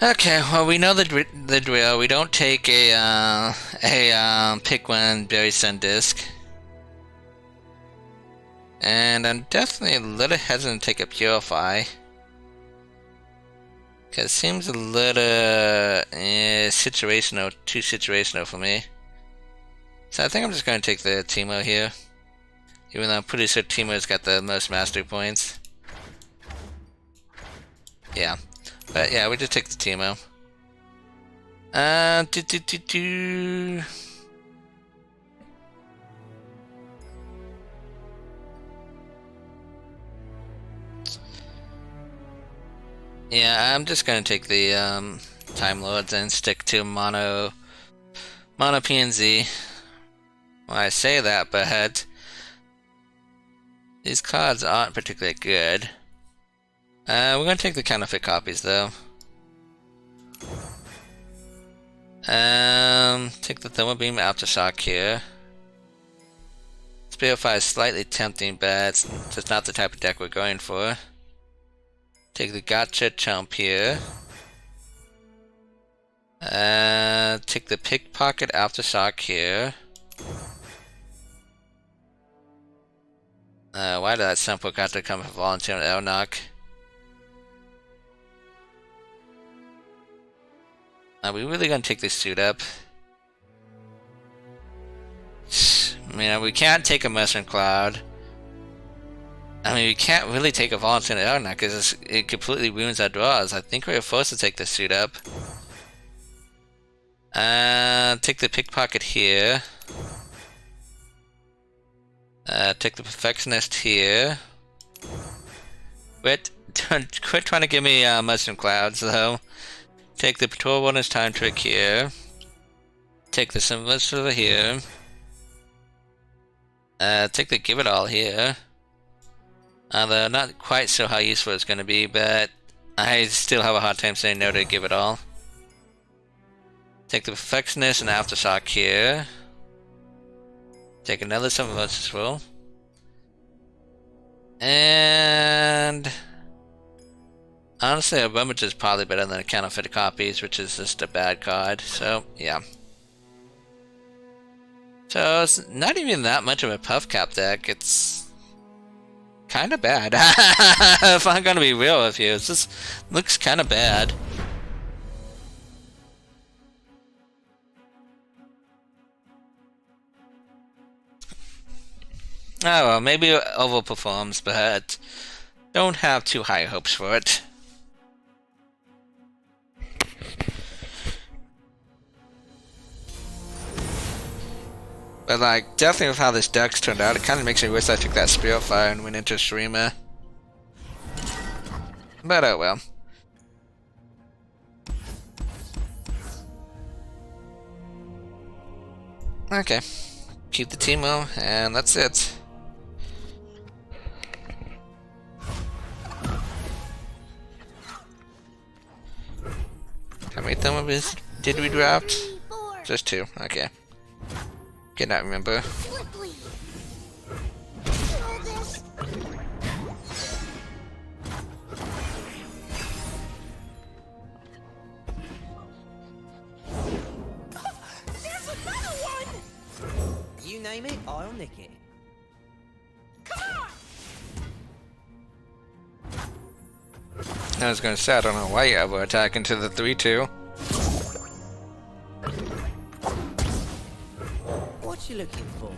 Okay, well we know the drill. We don't take a pick one berry sun disc, and I'm definitely a little hesitant to take a purify, cause it seems a little situational, too situational for me. So I think I'm just gonna take the Teemo here, even though I'm pretty sure Teemo's got the most mastery points. Yeah, but yeah, we just take the Teemo. Do do do do. Yeah, I'm just gonna take the Time Lords and stick to mono PNZ. Well, I say that, but these cards aren't particularly good. We're gonna take the counterfeit copies though. Take the Thermal Beam Aftershock here. Spearfire is slightly tempting, but it's just not the type of deck we're going for. Take the Gotcha Chump here. Take the Pickpocket Aftershock here. Why did that simple Gotcha come from Volunteer Elnock? Are we really gonna take this suit up? I mean, we can't take a Mushroom Cloud. I mean, we can't really take a Volunteer Elnock because it completely ruins our draws. I think we're forced to take the suit up. Take the Pickpocket here. Take the Perfectionist here. Quit trying to give me Mushroom Clouds though. Take the Patrol Runner's Time Trick here. Take the Symmetra here. Take the Give It All here. Although not quite sure how useful it's going to be, but I still have a hard time saying no to Give It All. Take the Perfectionist and Aftershock here. Take another Symmetra roll. And honestly, a Rummage is probably better than a Counterfeit Copies, which is just a bad card, so yeah. So it's not even that much of a Puff Cap deck, it's kinda bad. If I'm gonna be real with you, it just looks kinda bad. Oh well, maybe it overperforms, but don't have too high hopes for it. But like, definitely with how this deck's turned out, it kind of makes me wish I took that Spiritfire and went into Shreema. But oh well. Okay. Keep the Teemo, and that's it. How many Thermobis did we draft? Just 2, okay. Cannot remember. There's another one! You name it, I'll nick it. Come on! I was gonna say, I don't know why you ever attack into the 3-2. What you looking for?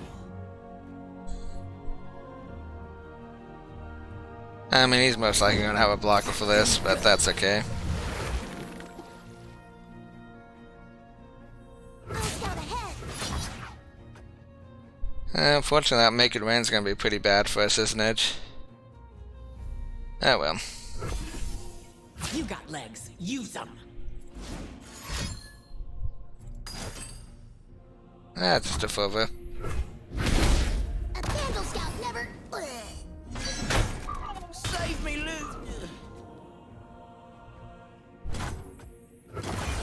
I mean, he's most likely gonna have a blocker for this, but that's okay. Unfortunately, that Make It Rain's gonna be pretty bad for us, isn't it? Oh well. You got legs, use them. Just a further. A candle scout never. Save me, Luke.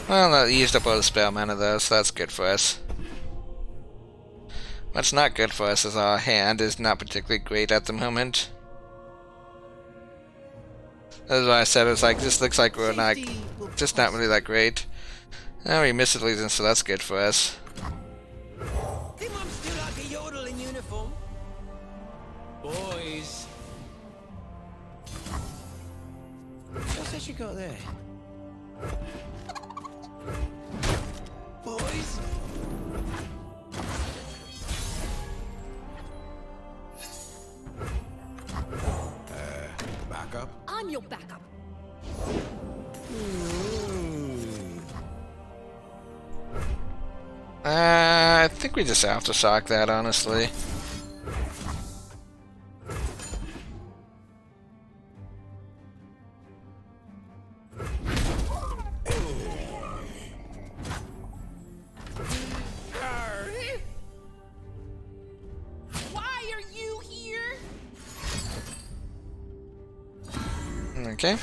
Well, that used up all the spell mana though, so that's good for us. What's not good for us is our hand is not particularly great at the moment. That's why I said it's like this looks like we're not Safety will just not really that great. Now we missed the Legion, so that's good for us. Think I'm still like a yodel in uniform? Boys. What's that you got there? Boys. Backup? I'm your backup. I think we just have to shock that, honestly. Why are you here? Okay.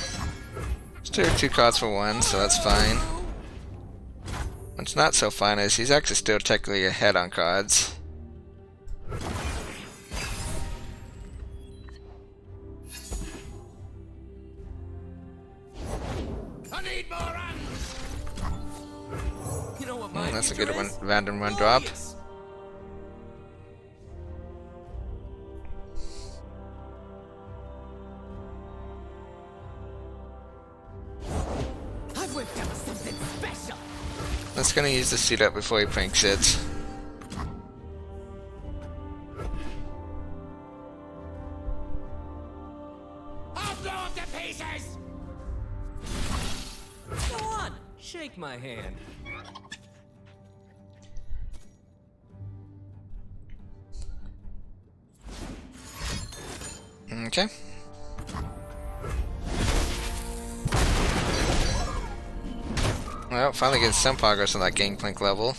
Let's do 2 cards for 1, so that's fine. What's not so fine is he's actually still technically ahead on cards. I need more hands. You know what That's a future good one. is? Random one drop. Glorious. I've whipped up something special. That's gonna use the suit up before he pranks it. I'll blow up the pieces. Go on, shake my hand. Okay. Well, finally getting some progress on that Gangplank level.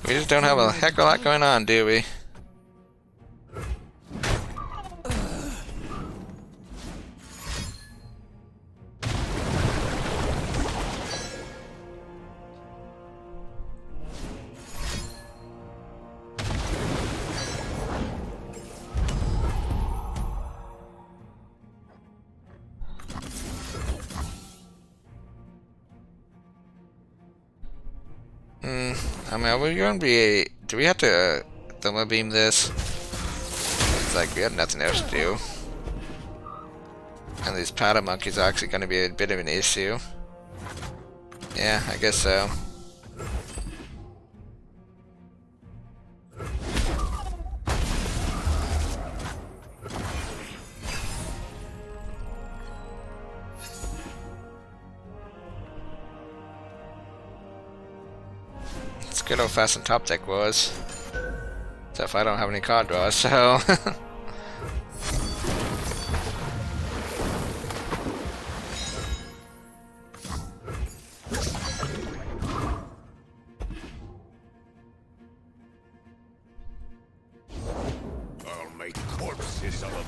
We just don't have a heck of a lot going on, do we? I mean, are we going to be... do we have to thermal beam this? It's like we have nothing else to do. And these powder monkeys are actually going to be a bit of an issue. Yeah, I guess so. Good old fashioned top deck was. Except I don't have any card draws, so. I'll make corpses of them.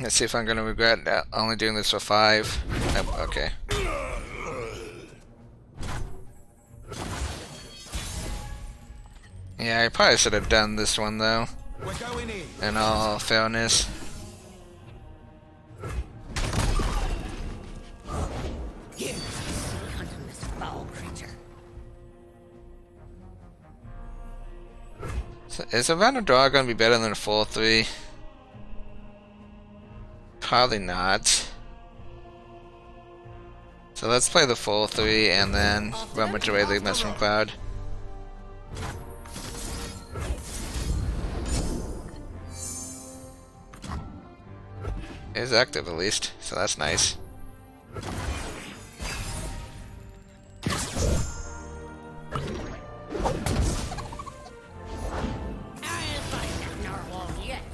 Let's see if I'm gonna regret only doing this for 5. Nope, okay. Yeah, I probably should have done this one though. We're going in. In all fairness. Hunting this foul creature. So is a random draw gonna be better than a 4-3? Probably not. So let's play the 4-3 and then rummage away the Mushroom Cloud. It is active at least, so that's nice.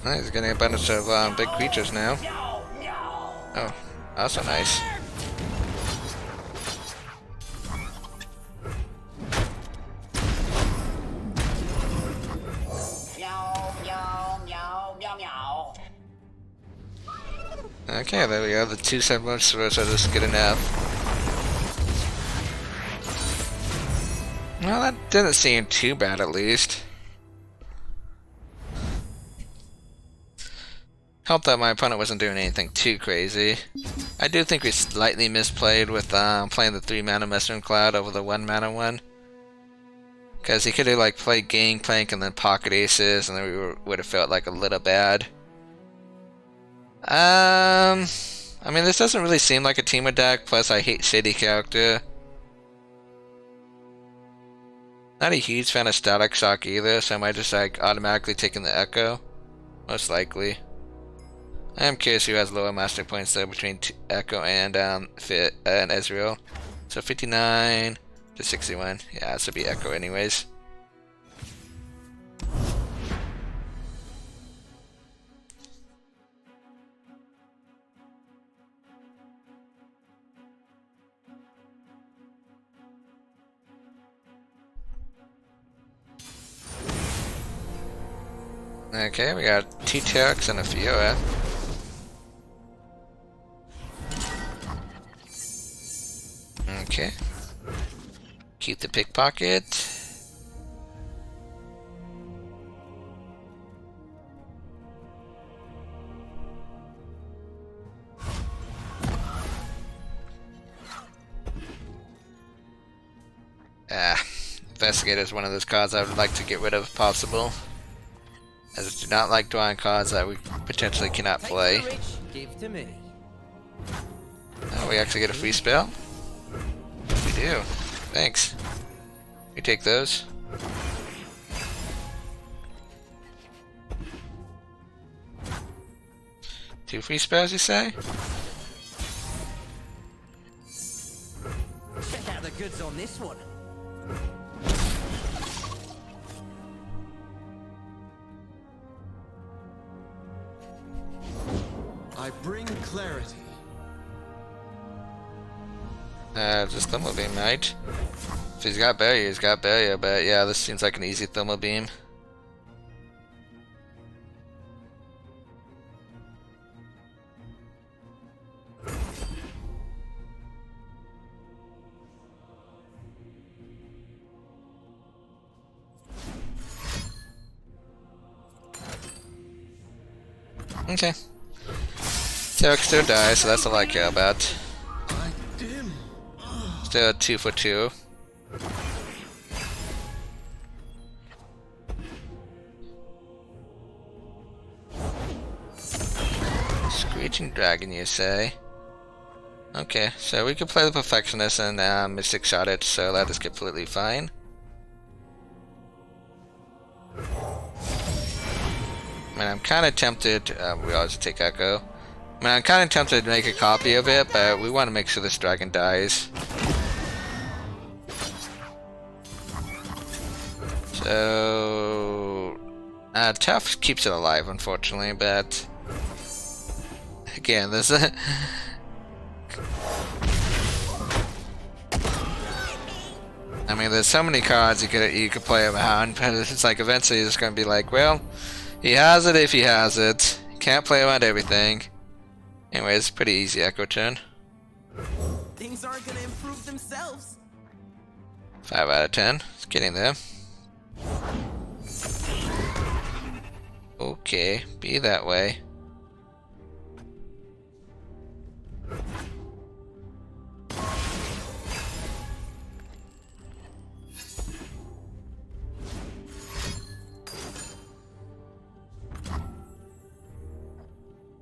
Oh, he's getting a bunch of big creatures now. Oh, also nice. Okay, there we go. The 2 7 monsters are just good enough. Well, that didn't seem too bad, at least. Helped that my opponent wasn't doing anything too crazy. I do think we slightly misplayed with playing the 3-mana Mushroom Cloud over the 1-mana one. Because he could have like played Gangplank and then Pocket Aces, and then we would have felt like a little bad. I mean, this doesn't really seem like a teamer deck, plus I hate Shady character. Not a huge fan of Static Shock either, so I might just like automatically taking the Ekko. Most likely. I am curious who has lower master points though between Ekko and Ezreal. So 59 to 61. Yeah, this would be Ekko anyways. Okay, we got 2 Turks and a Fiora. Okay. Keep the pickpocket. Investigator is one of those cards I would like to get rid of if possible. As I do not like drawing cards that we potentially cannot play. Take the rich, give to me. Oh, we actually get a free spell? We do. Thanks. We take those. Two free spells, you say? Check out the goods on this one. I bring clarity. Just Thermal Beam, right? If he's got barrier, he's got barrier, but yeah, this seems like an easy Thermal Beam. Okay. Tarek still dies, so that's all I care about. Still a 2 for 2. Screeching Dragon, you say? Okay, so we could play the Perfectionist and Mystic Shot it, so that is completely fine. I mean, I'm kind of tempted. We always take Ekko. I mean, I'm kind of tempted to make a copy of it, but we want to make sure this dragon dies. So, Tough keeps it alive, unfortunately, but again, there's a. I mean, there's so many cards you could play around, but it's like eventually it's going to be like, well, he has it if he has it. Can't play around everything. Anyways, pretty easy Ekko turn. Things aren't gonna improve themselves. 5 out of 10. It's getting there. Okay, be that way.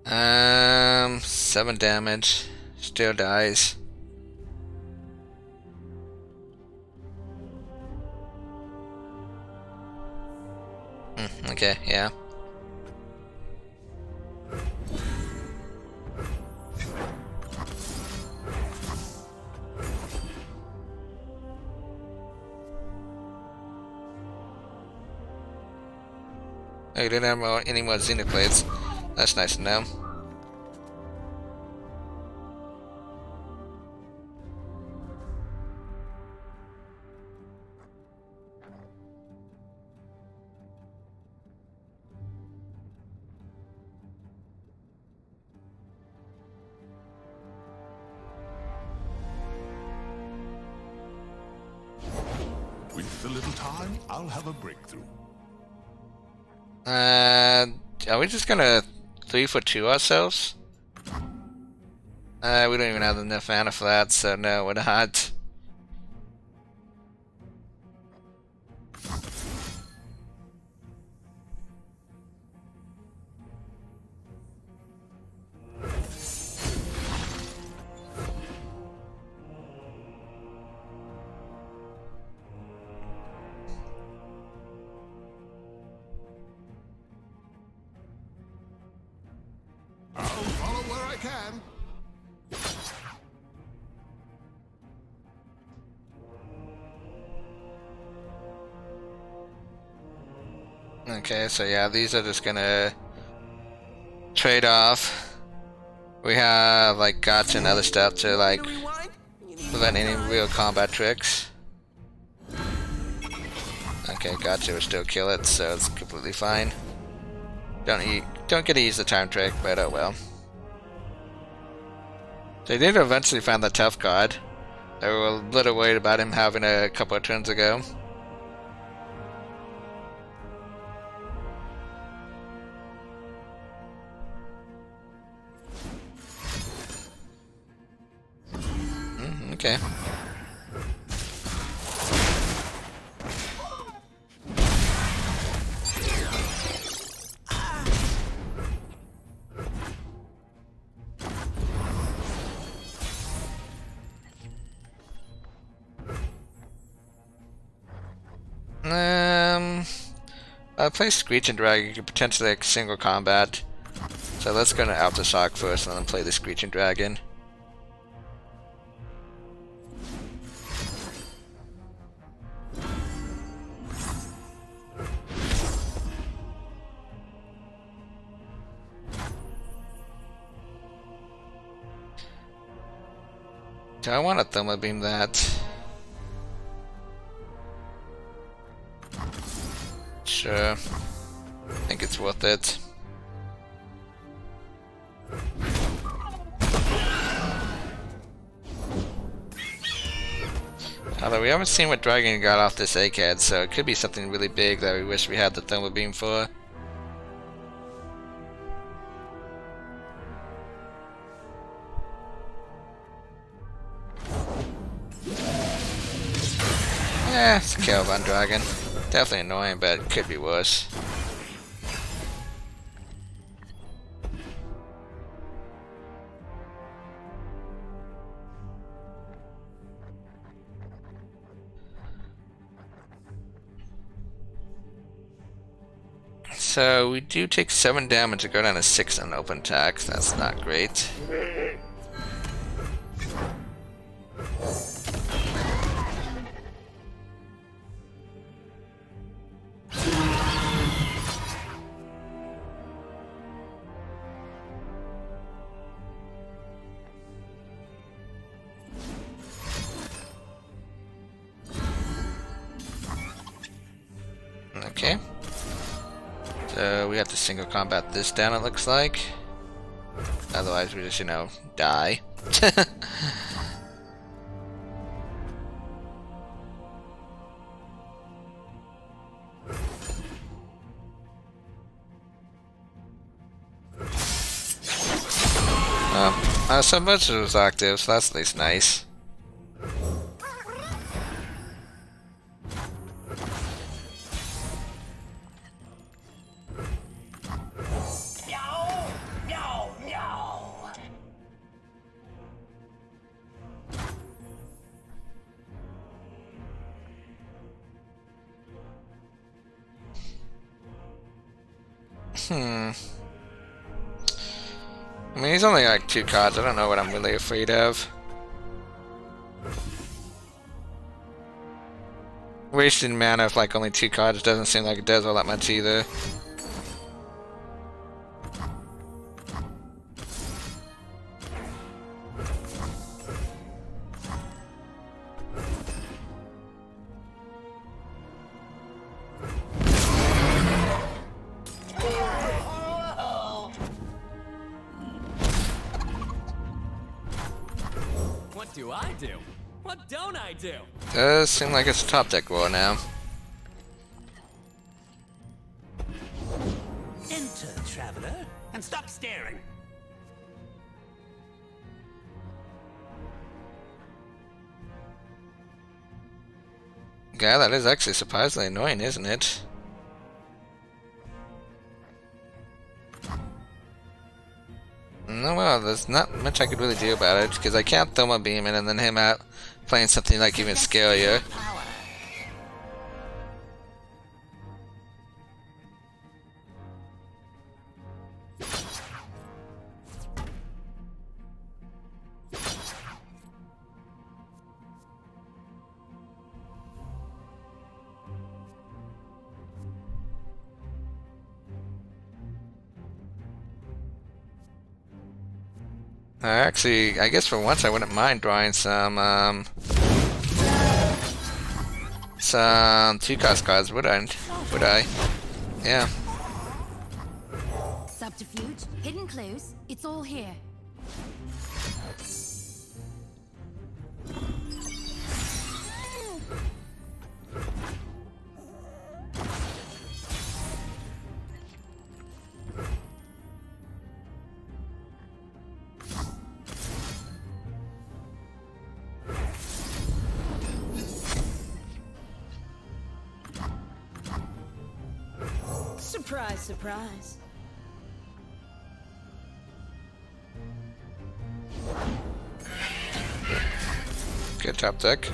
Um, 7 damage. Still dies. Okay, yeah. Oh, you didn't have any more Xenoblades. That's nice to know. With a little time, I'll have a breakthrough. Are we just gonna 3 for 2 ourselves? We don't even have enough mana for that, so no, we're not. I'll follow where I can. Okay, so yeah, these are just gonna trade off. We have like guts and other stuff to like prevent any real combat tricks. Okay, gotcha will still kill it, so it's completely fine. Don't get to use the time trick, but oh well. They did eventually find the tough card. They were a little worried about him having a couple of turns ago. Okay. I'll play Screech and Drag. You could potentially like single combat. So let's go to Alpha Shock first and then play the Screech and Dragon. Do I want to Thermal Beam that? Sure. I think it's worth it. Although we haven't seen what Dragon got off this egghead, so it could be something really big that we wish we had the Thermal Beam for. Yeah, it's a kill on Dragon. Definitely annoying, but it could be worse. So we do take 7 damage to go down to 6 on open attack. That's not great. Okay. So we have to single combat this down, it looks like. Otherwise we just, you know, die. So much was active, so that's at least nice. I mean, he's only like 2 cards. I don't know what I'm really afraid of. Wasting mana of like only 2 cards doesn't seem like it does all that much either. What do I do? What don't I do? Does seem like it's a top deck war now. Enter, traveler, and stop staring. Yeah, that is actually surprisingly annoying, isn't it? No, well, there's not much I could really do about it, because I can't throw my beam in and then him out playing something like even scarier. Power. Actually, I guess for once I wouldn't mind drawing some 2-cost cards, would I? Would I? Yeah. Subterfuge, hidden clues, it's all here. Surprise, surprise. Good top deck.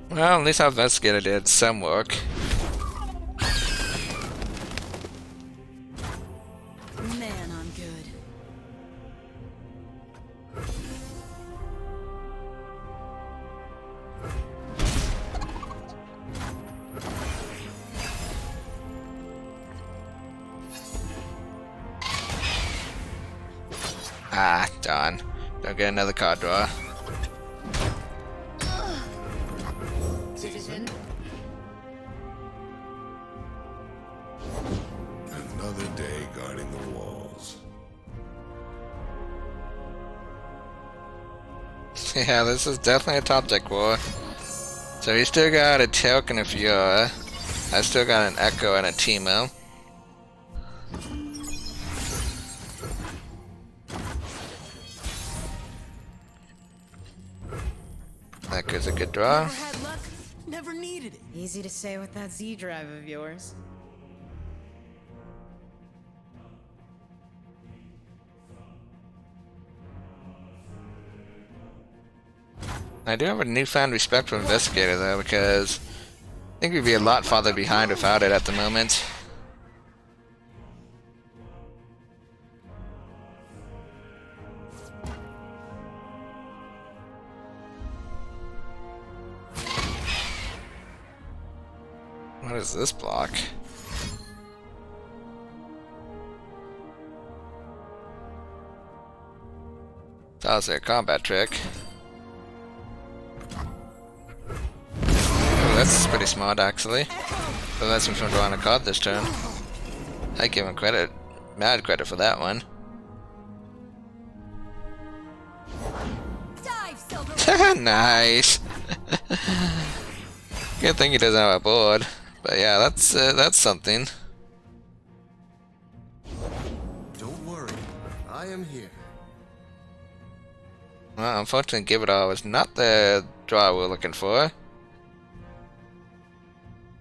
Well, at least our investigator did some work. Man, I'm good. Ah, darn. Don't get another card draw. Citizen, Another day guarding the walls. Yeah, this is definitely a top deck war. So he still got a Tailk and a Fiora. I still got an Ekko and a Teemo. Ekko's a good draw. Never had luck, never needed it. Easy to say with that Z drive of yours. I do have a newfound respect for Investigator though, because I think we'd be a lot farther behind without it at the moment. What is this block? That was their combat trick. Oh, that's pretty smart actually. So that's him from drawing a card this turn. I give him credit, mad credit for that one. dive, Silver. Nice. Good thing he doesn't have a board. But yeah, that's something. Don't worry, I am here. Well, unfortunately, Give It All was not the draw we were looking for.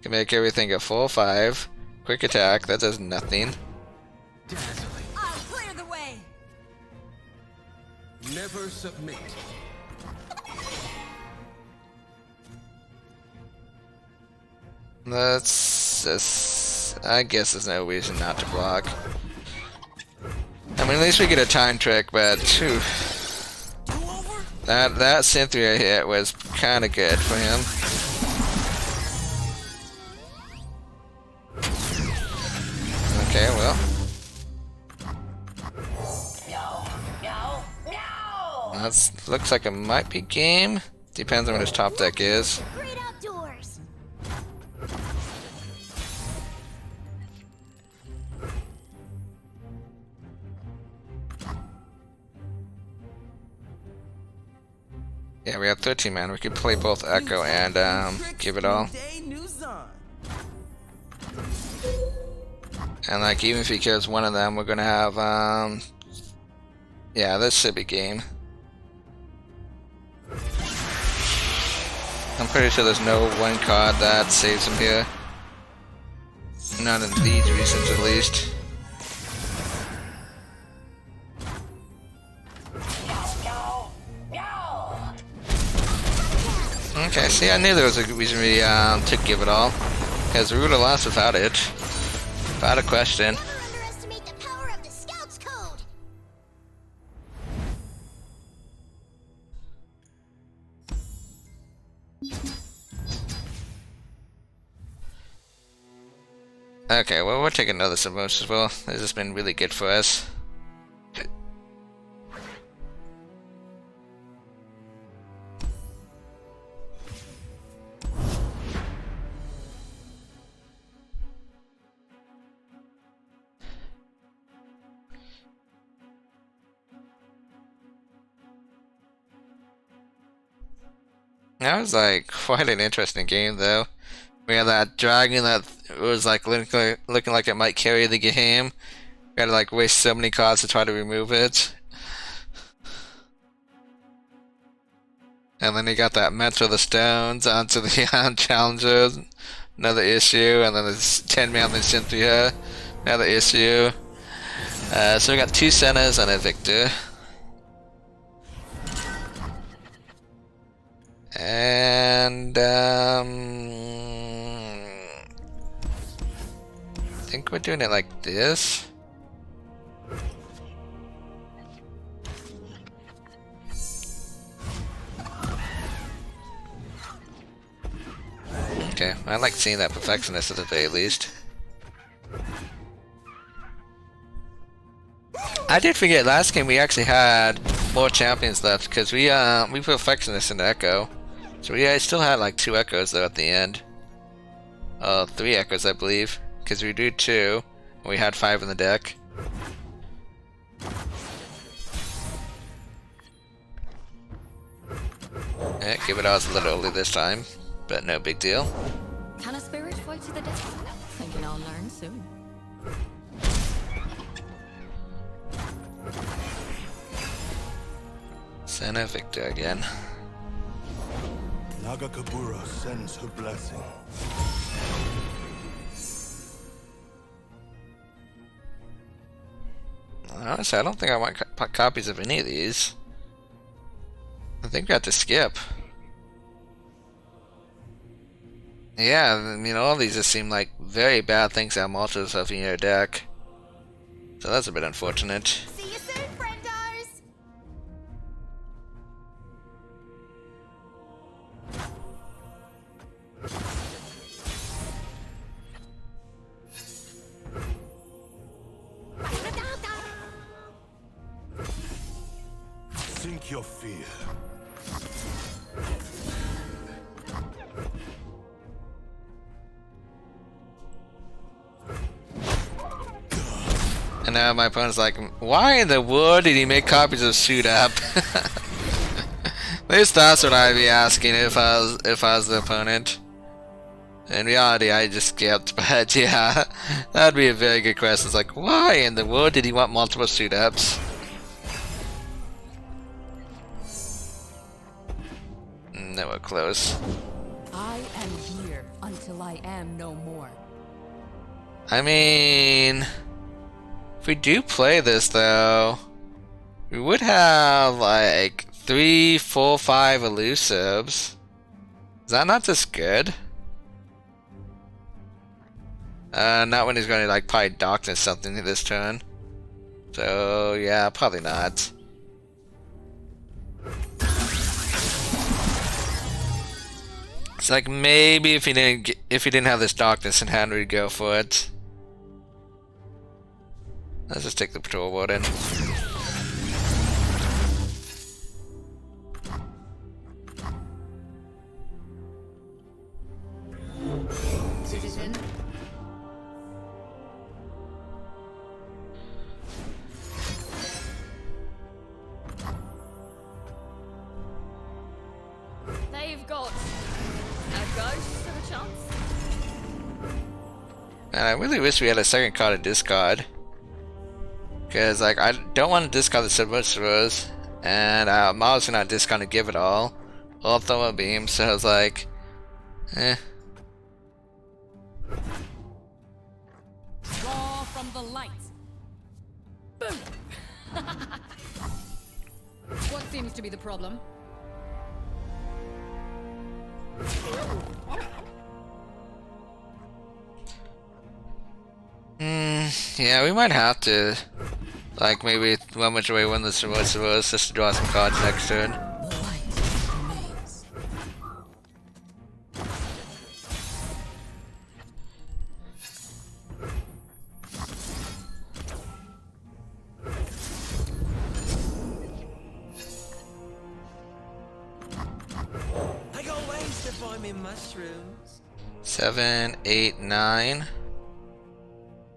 Can make everything a 4/5. Quick attack, that does nothing. Dazzling. I'll clear the way. Never submit. Let's just, I guess there's no reason not to block. I mean, at least we get a time trick, but phew. That Cynthia hit was kind of good for him. Okay, well. That's looks like it might be game. Depends on what his top deck is. Great outdoors. Yeah, we have 13 man. We could play both Ekko and give it all. And like even if he kills one of them, we're gonna have yeah, this should be game. I'm pretty sure there's no one card that saves him here. Not in these regions at least. Okay, see, I knew there was a reason we to give it all. Because we would have lost without it. Without a question. Never underestimate the power of the Scout's Code. Okay, well, we'll take another submerge as well. This has been really good for us. That was like quite an interesting game though. We had that dragon that was like looking like it might carry the game. We had to like waste so many cards to try to remove it. And then he got that Metro the Stones onto the Challenger, another issue, and then there's 10 man in Cynthia, another issue. So we got 2 centers and a victor. And I think we're doing it like this. Okay, I like seeing that perfectionist at the very least. I did forget last game we actually had more champions left because we perfectionist in Ekko. So we still had like 2 Echoes though at the end. 3 Echoes I believe. Because we do 2. And we had 5 in the deck. Yeah, give it ours a little early this time. But no big deal. Can a spirit fight to the death? Thinking I'll learn soon. Senna Victor again. Nagakabura sends her blessing. Honestly, I don't think I want copies of any of these. I think we have to skip. Yeah, I mean, all these just seem like very bad things to have multiple stuff in your deck. So that's a bit unfortunate. See you soon, friendars. Sink your fear. And now my opponent's like, why in the world did he make copies of Suit Up? At least that's what I'd be asking if I was the opponent. In reality, I just skipped, but yeah, that'd be a very good question. It's like, why in the world did he want multiple Suit Ups? Nowhere close. I am here until I am no more. I mean, if we do play this though, we would have like 3, 4, 5 elusives. Is that not just good? Not when he's going to like probably darkness something this turn. So yeah, probably not. It's like maybe if he didn't have this darkness in hand, we'd go for it. Let's just take the patrol boat in. Citizen. ghosts have a chance? And I really wish we had a second card to discard. Because, like, I don't want to discard the Submersibles. And I'm also not discarding Give It All. Or Throw a Beam, so I was like, eh. Draw from the light. Boom! What seems to be the problem? Yeah, we might have to, like, maybe rummage away one of the Submersibles just to draw some cards next turn. The light remains. I got ways to find me mushrooms. 7, 8, 9,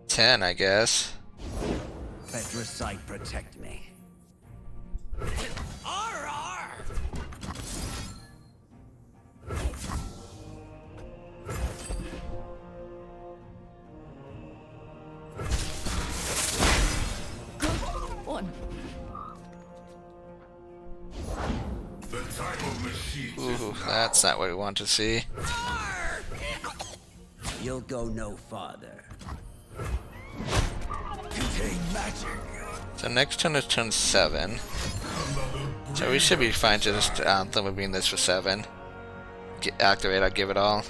10, I guess. Petra sight protect me. Arr! One. The time of machines is Ooh, that's not what we want to see. You'll go no farther. contain magic. So next turn is turn 7. So we should be fine to just Thermal Beam this for 7. Activate, I'll give it all.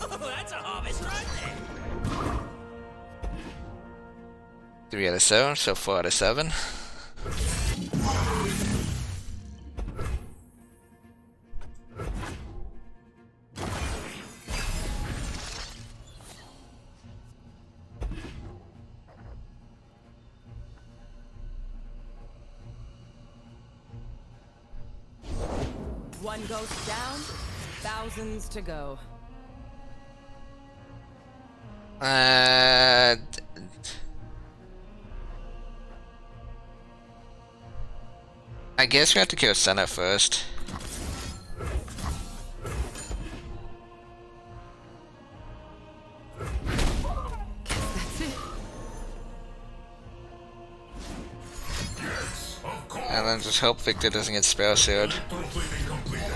Oh, that's a harvest right there. 3 out of 7, so 4 out of 7. One ghost down, thousands to go. I guess we have to kill Senna first. That's it. Yes, of course. And then just hope Victor doesn't get spell sealed. Completely completed.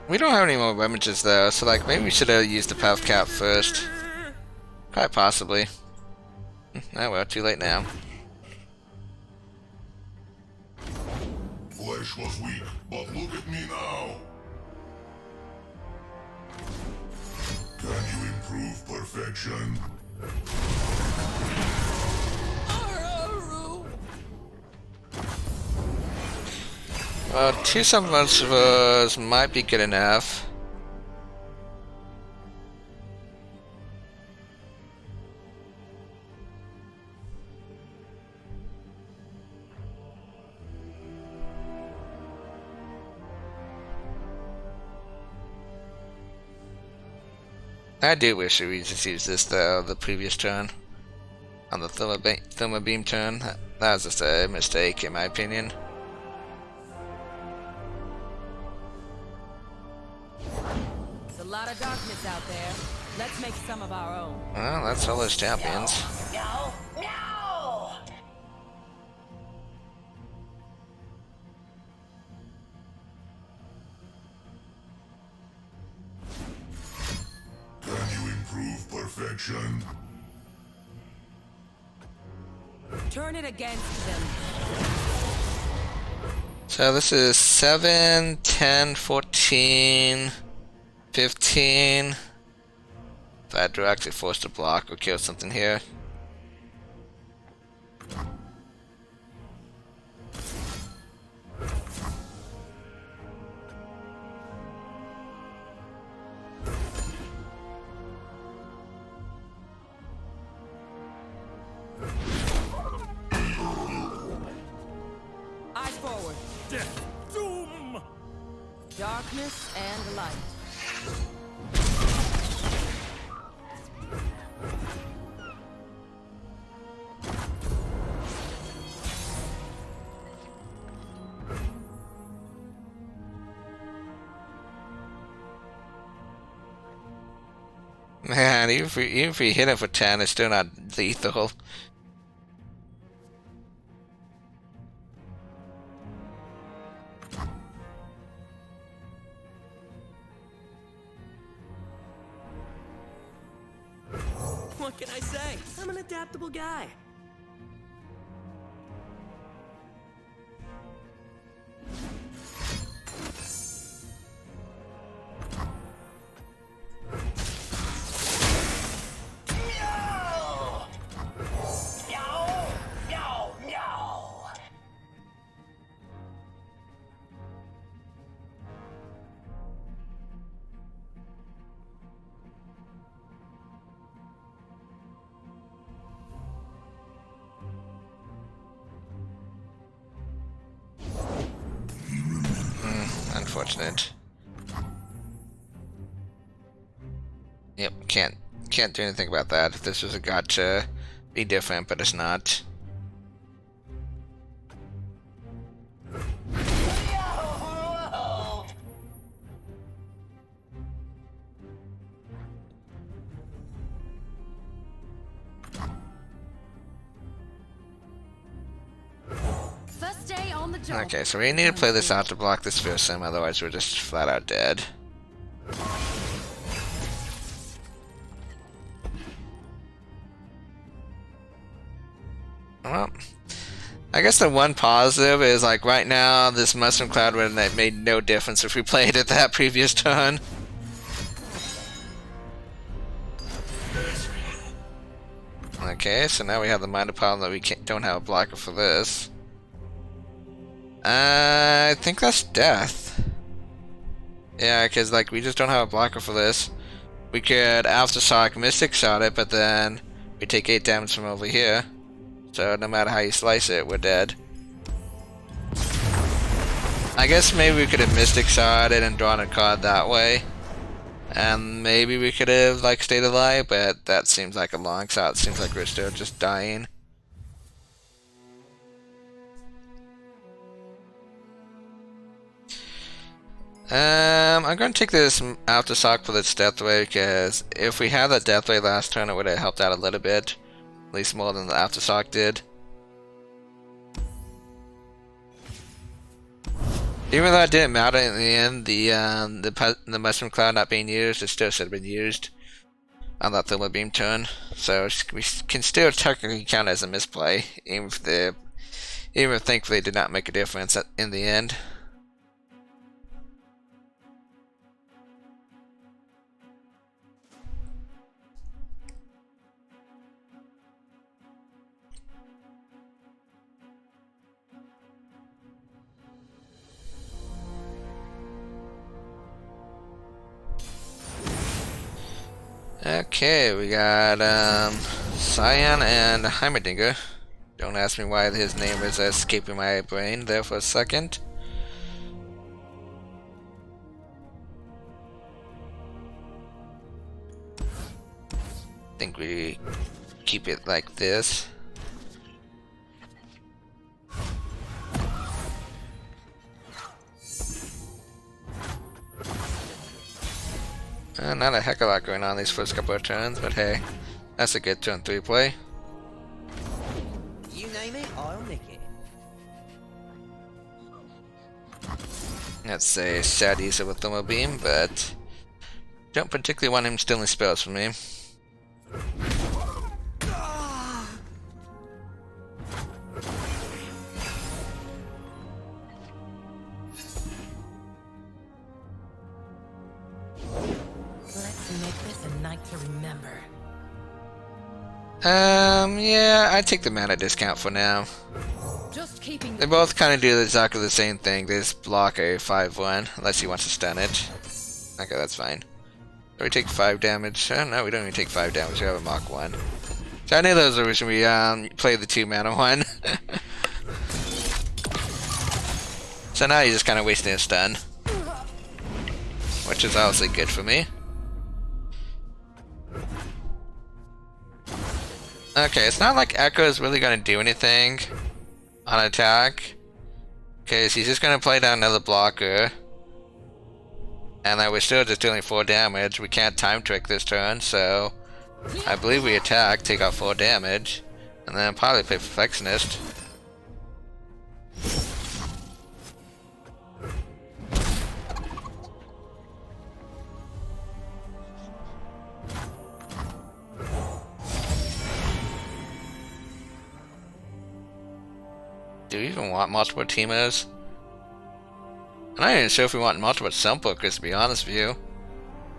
We don't have any more remages though, so like maybe we should have used the path cap first. Quite possibly. Oh well, too late now. Flesh was weak, but look at me now. Can you improve perfection? Well, 2 submersibles might be good enough. I do wish we just used this though, the previous turn. On the thermal beam turn. That was just a mistake in my opinion. There's a lot of darkness out there. Let's make some of our own. Well, that's all those champions. No! No! Can you improve perfection? Turn it against them. So this is 7, 10, 14, 15. If I had to actually force to block or kill something here. death, doom! Darkness and light. Man, even if we hit it for 10, it's still not lethal. What can I say? I'm an adaptable guy. Unfortunate. Yep, can't do anything about that. If this was a gotcha, be different, but it's not. First day on the job. Okay, so we need to play this out to block this first sim, otherwise we're just flat out dead. Well, I guess the one positive is, like, right now this mushroom cloud would have made no difference if we played it that previous turn. Okay, so now we have the minor problem that we don't have a blocker for this. I think that's death. Yeah, because, like, we just don't have a blocker for this. We could Aftershock Mystic Shot it, but then we take 8 damage from over here. So no matter how you slice it, we're dead. I guess maybe we could have Mystic Shot it and drawn a card that way. And maybe we could have, like, stayed alive, but that seems like a long shot. It seems like we're still just dying. I'm going to take this Aftershock for this Death Ray, because if we had that Death Ray last turn, it would have helped out a little bit. At least more than the Aftershock did. Even though it didn't matter in the end, the Mushroom Cloud not being used, it still should have been used on that Thermal Beam turn. So we can still technically count as a misplay, even if thankfully it did not make a difference in the end. Okay, we got Cyan and Heimerdinger. Don't ask me why his name is escaping my brain there for a second. I think we keep it like this. Not a heck of a lot going on these first couple of turns, but hey, that's a good turn 3 play. You name it, I'll nick it. That's a sad use of a Thermal Beam, but don't particularly want him stealing spells from me. To remember. Yeah, I take the mana discount for now. Just keeping They both kind of do exactly the same thing. They just block a 5/1 unless he wants to stun it. Okay, that's fine. So we take 5 damage. Oh, no, we don't even take 5 damage. We have a Mach 1. So I knew that was the reason we played the 2 mana one. So now he's just kind of wasting his stun, which is obviously good for me. Okay, it's not like Ekko is really going to do anything on attack, because he's just going to play down another blocker, and then we're still just dealing 4 damage. We can't time trick this turn, so I believe we attack, take out 4 damage, and then probably play Perfectionist. Do we even want multiple teamers? I'm not even sure if we want multiple Sunbookers, to be honest with you.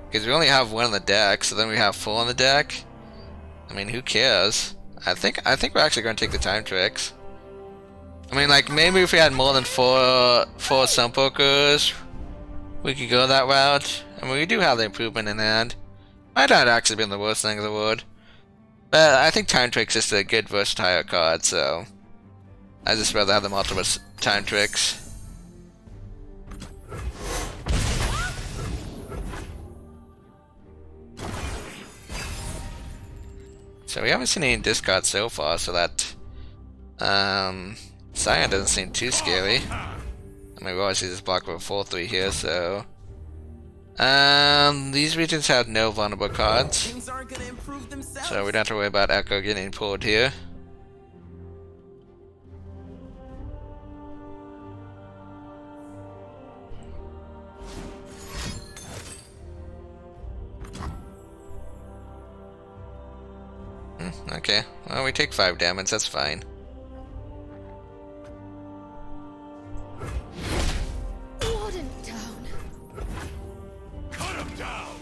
Because we only have 1 on the deck, so then we have 4 on the deck. I mean, who cares? I think we're actually going to take the time tricks. I mean, like, maybe if we had more than 4 Sunbookers, we could go that route. I mean, we do have the improvement in hand. Might not actually been the worst thing in the world. But I think time tricks is just a good versatile card, so I just rather have the multiple time tricks. So we haven't seen any discards so far, so that Sion doesn't seem too scary. I mean, we obviously just block with a 4-3 here, so these regions have no vulnerable cards, Things aren't gonna improve themselves. so we don't have to worry about Ekko getting pulled here. Okay, well, we take 5 damage, that's fine. Warden down. Cut him down!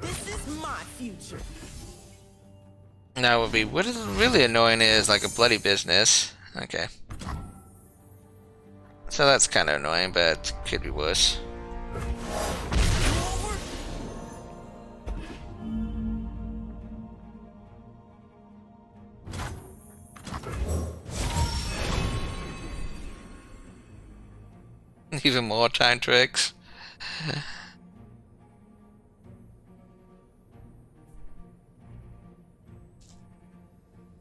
This is my future. Now, what is really annoying is like a bloody business. Okay. So that's kind of annoying, but could be worse. Even more time tricks.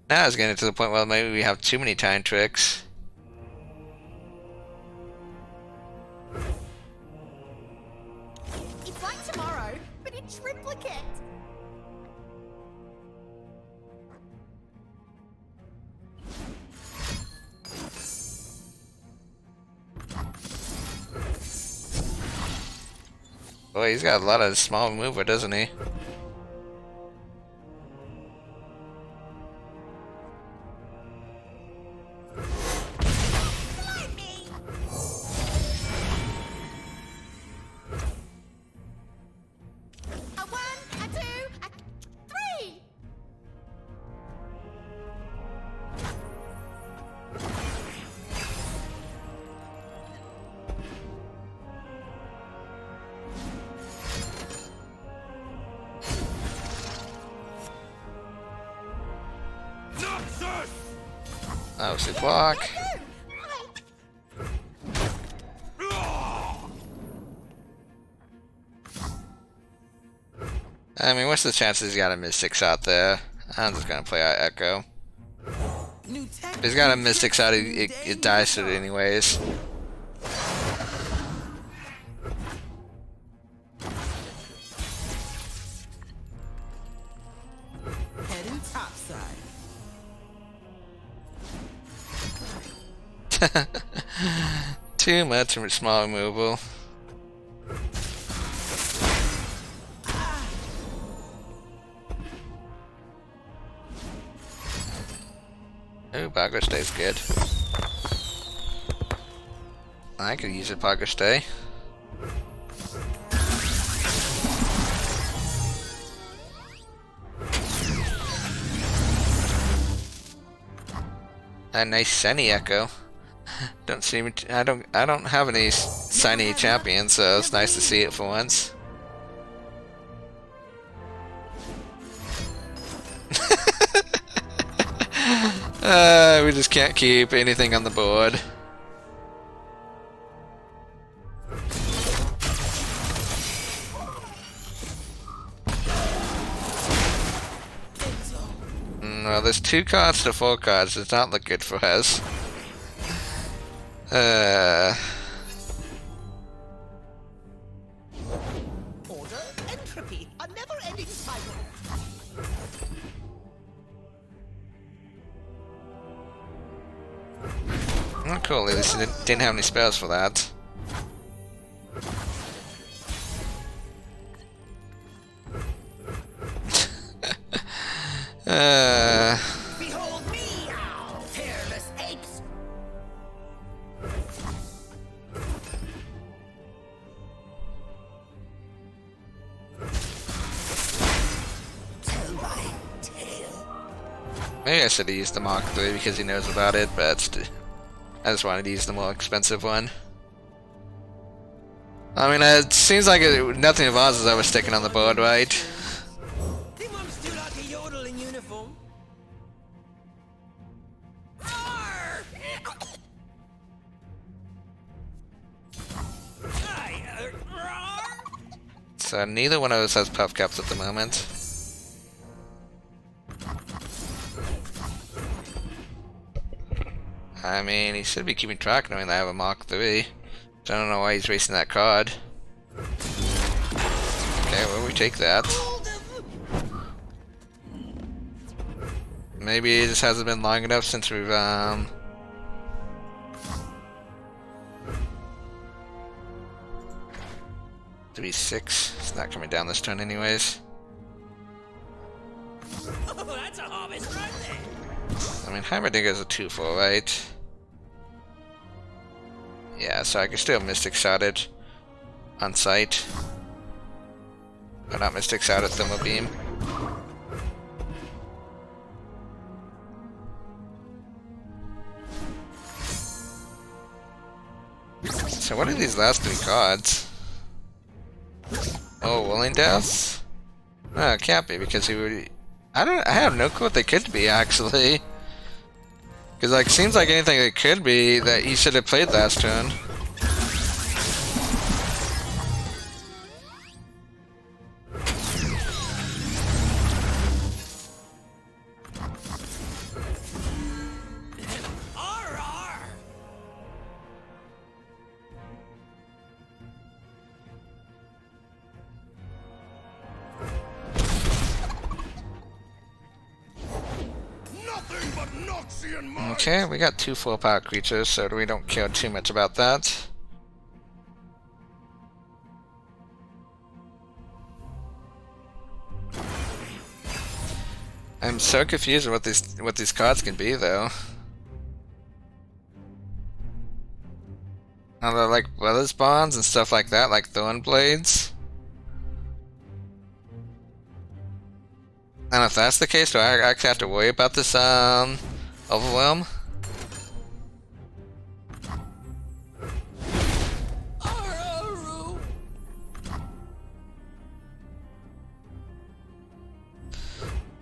Now it's getting to the point where maybe we have too many time tricks. It's like tomorrow, but in triplicate. Boy, he's got a lot of small mover, doesn't he? Obviously block. I mean, what's the chances he's got a Mystics out there? I'm just gonna play out Ekko. If he's got a Mystics out, it dies to it anyways. Heading topside. Too much small removal. Oh, Bagger Stay's good. I could use a Bagger Stay. A nice Sunny Ekko. Don't see me. I don't have any Sunny champions, so it's nice to see it for once. We just can't keep anything on the board. Well, there's 2 cards to 4 cards. Does not look good for us. Order, entropy, a never-ending cycle. Oh, cool. At least it didn't have any spells for that. Behold me now, fearless apes. Tell my tale. Maybe I should have used the Mach 3 because he knows about it, but I just wanted to use the more expensive one. I mean, it seems like nothing of ours is ever sticking on the board, right? The mum's too like a yodel in uniform. Roar! Roar! So neither one of us has puff caps at the moment. I mean, he should be keeping track knowing that I have a Mach 3. So I don't know why he's racing that card. Okay, well, we take that. Maybe it just hasn't been long enough since we've, 3-6. It's not coming down this turn anyways. Oh, that's a harvest right there. I mean, Heimerdinger is a 2-4, right? Yeah, so I can still Mystic Shot it on sight. But not Mystic Shot at Thermal Beam. So what are these last 3 cards? Oh, Willing Death? No, it can't be because he would... I have no clue what they could be, actually. Because, like, seems like anything that could be that he should have played last turn. Okay, we got 2 full-power creatures, so we don't care too much about that. I'm so confused with what these cards can be, though. Are they like Brothers Bonds and stuff like that, like Thorn Blades? And if that's the case, do I actually have to worry about this Overwhelm?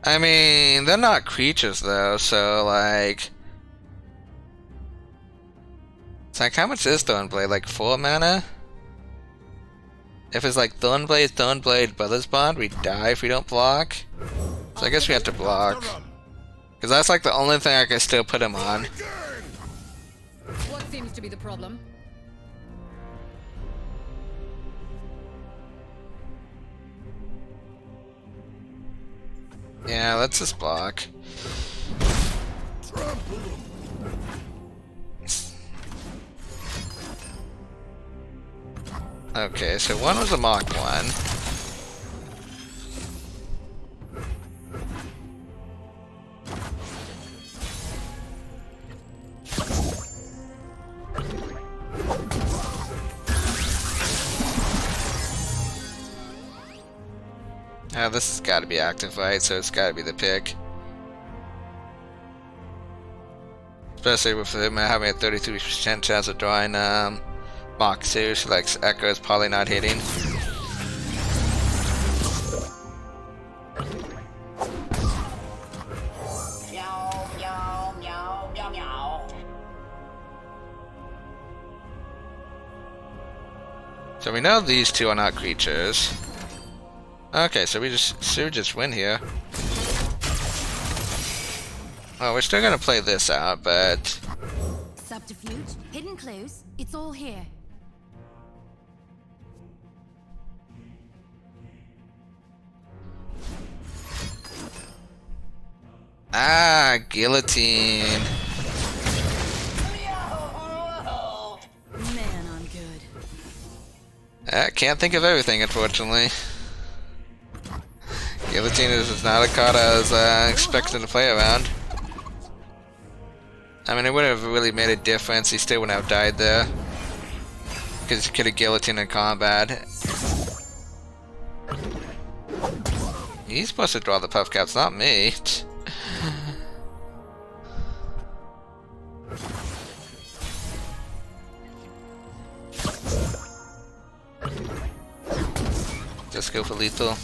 I mean, they're not creatures though, so like... It's like, how much is Thornblade? Like 4 mana? If it's like Thornblade, Brothers Bond, we die if we don't block. So I guess we have to block. Because that's like the only thing I can still put him on. What seems to be the problem? Yeah, let's just block. Okay, so one was a Mach 1. This has got to be active, right? So it's got to be the pick. Especially with him having a 33% chance of drawing Mach 2, so like Ekko is probably not hitting. So we know these two are not creatures. Okay, so we just win here. Well, we're still gonna play this out, but Subterfuge, hidden clues, it's all here. guillotine. Man, I'm good. I can't think of everything, unfortunately. Guillotine is not a card I was expecting to play around. I mean, it would have really made a difference. He still wouldn't have died there. Because he could have guillotined in combat. He's supposed to draw the puff caps, not me. Just go for lethal.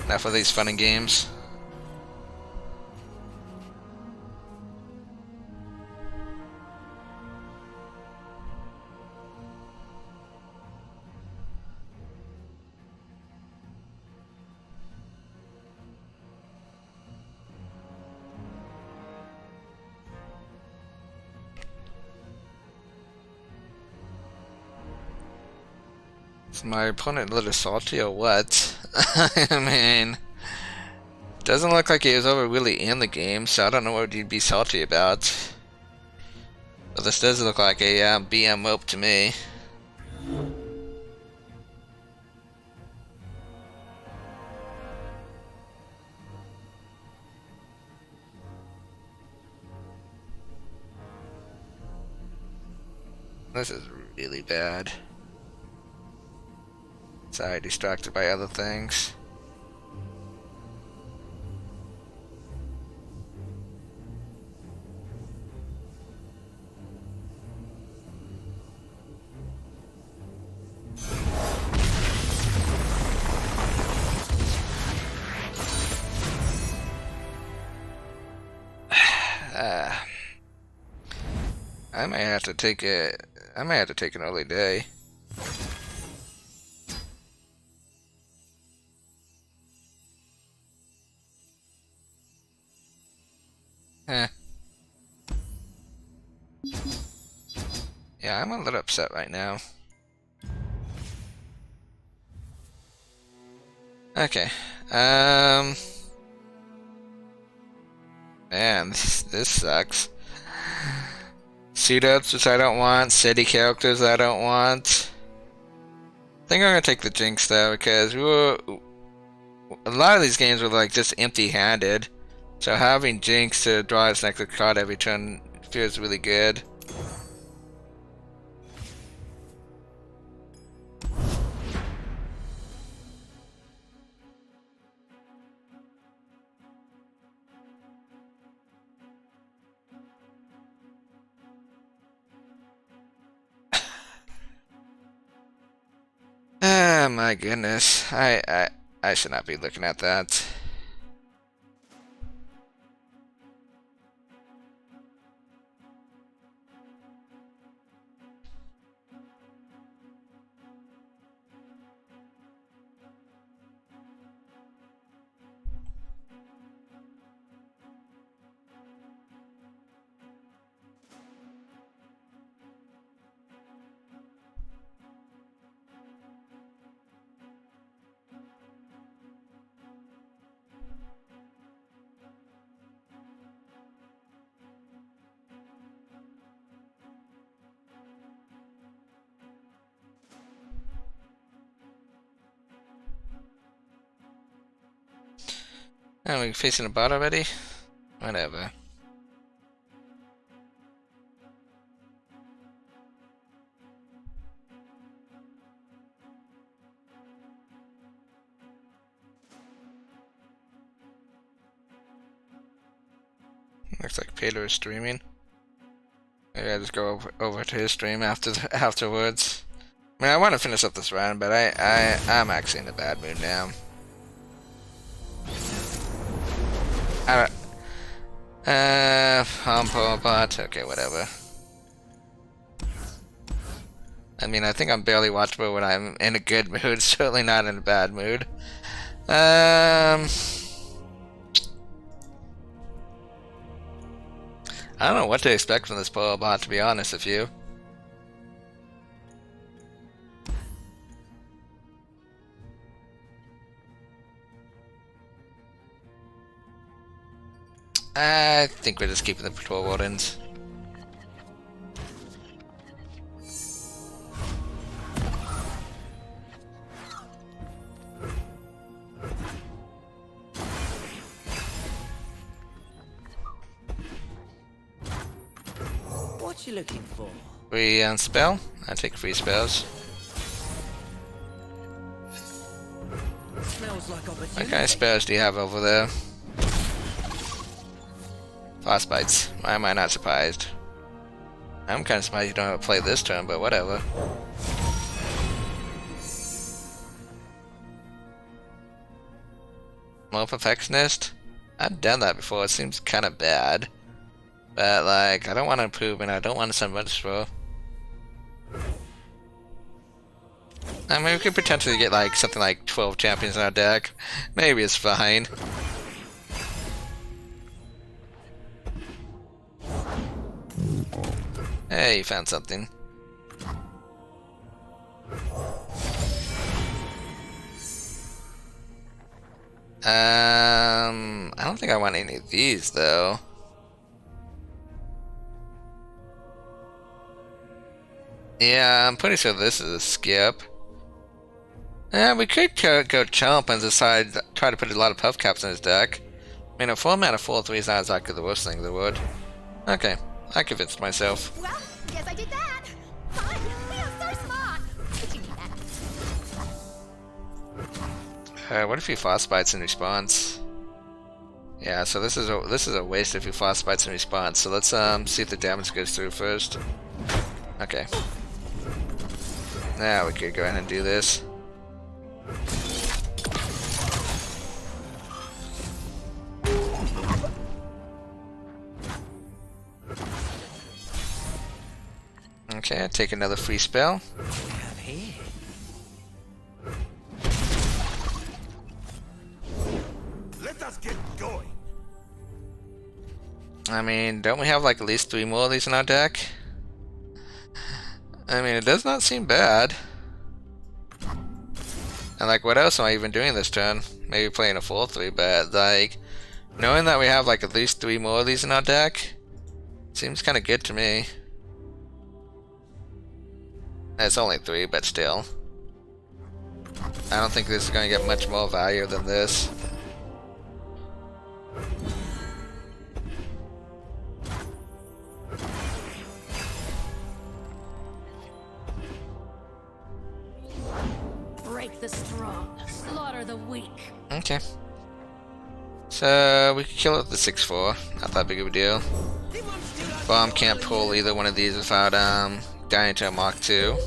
Not for these fun and games. Is my opponent a little salty or what? I mean, doesn't look like he was ever really in the game, so I don't know what he'd be salty about. But this does look like a BM rope to me. This is really bad. Sorry, distracted by other things. I might have to take it. I might have to take an early day. Yeah, I'm a little upset right now. Okay. Man, this sucks. Suit-ups, which I don't want. City characters I don't want. I think I'm gonna take the Jinx though, because a lot of these games were like just empty-handed. So having Jinx to draw its next card every turn feels really good. Oh my goodness. I should not be looking at that. Oh, we're facing a bot already? Whatever. Looks like Peter is streaming. Maybe I just go over to his stream afterwards. I mean, I want to finish up this round, but I'm actually in a bad mood now. Bot. Okay, whatever. I mean, I think I'm barely watchable when I'm in a good mood, certainly not in a bad mood. I don't know what to expect from this pole bot, to be honest with you. I think we're just keeping the patrol wardens. What you looking for? Free spell? I take free spells. Smells like What opportunity. kind of spells do you have over there? Frostbites. Why am I not surprised? I'm kind of surprised you don't have to play this turn, but whatever. More Perfectionist? I've done that before, it seems kind of bad. But, like, I don't want to improve and I don't want to send much for. I mean, we could potentially get, like, something like 12 champions in our deck. Maybe it's fine. Hey, you found something. I don't think I want any of these, though. Yeah, I'm pretty sure this is a skip. Yeah, we could go Chomp and decide try to put a lot of puff caps in his deck. I mean, a 4-mana 4/3 is not exactly the worst thing in the world. Okay, I convinced myself. Well, guess I did that. Fine, we are so smart. Did you do that? What if he frostbites in response? Yeah, so this is a waste if he frostbites in response. So let's see if the damage goes through first. Okay. Now we could go ahead and do this. Okay, take another free spell. What do we have here? Let us get going. I mean, don't we have like at least 3 more of these in our deck? I mean, it does not seem bad. And like, what else am I even doing this turn? Maybe playing a 4/3, but like, knowing that we have like at least 3 more of these in our deck seems kind of good to me. It's only 3, but still. I don't think this is going to get much more value than this. Break the strong, slaughter the weak. Okay. So we could kill it with the 6/4. Not that big of a deal. Bomb can't pull either one of these without dying to a Mach 2.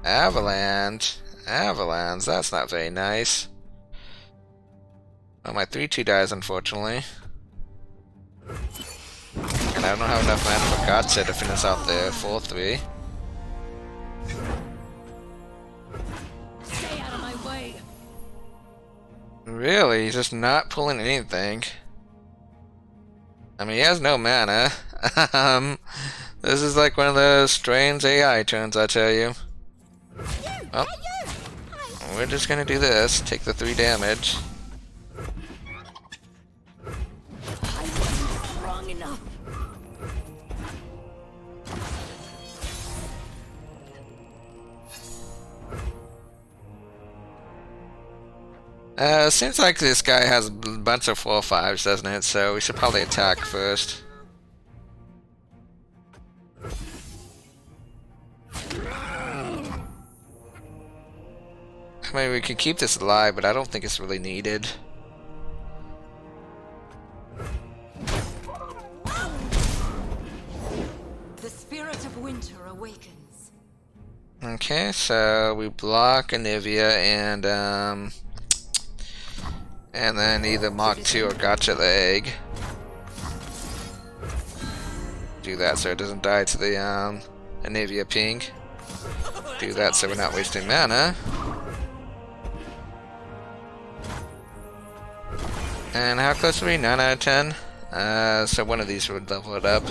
Avalanche. Avalanche. That's not very nice. Well, my 3/2 dies, unfortunately. And I don't have enough mana for Gotcha to finish out the 4/3. Stay out of my way. Really? He's just not pulling anything. I mean, he has no mana. This is like one of those strange AI turns, I tell you. Oh. We're just gonna do this. Take the 3 damage. I wasn't strong enough. Seems like this guy has a bunch of 4/5s, doesn't it? So we should probably attack first. I mean, we could keep this alive, but I don't think it's really needed. The spirit of winter awakens. Okay, so we block Anivia and then either Mach 2 or Gotcha the egg. Do that so it doesn't die to the Anivia ping. do that so we're not wasting mana. And how close are we? 9 out of 10? So one of these would level it up.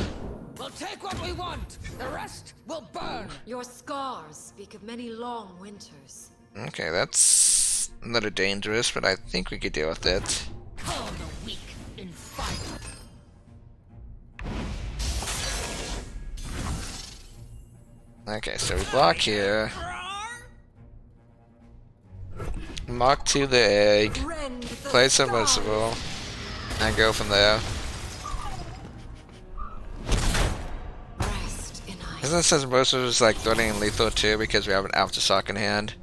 We'll take what we want. The rest will burn. Your scars speak of many long winters. Okay, that's a little dangerous, but I think we could deal with it. Call the weak in fire. Okay, so we block here. Mock to the egg. Play submersible. And go from there. Isn't submersible just like threatening lethal too because we have an aftershock in hand?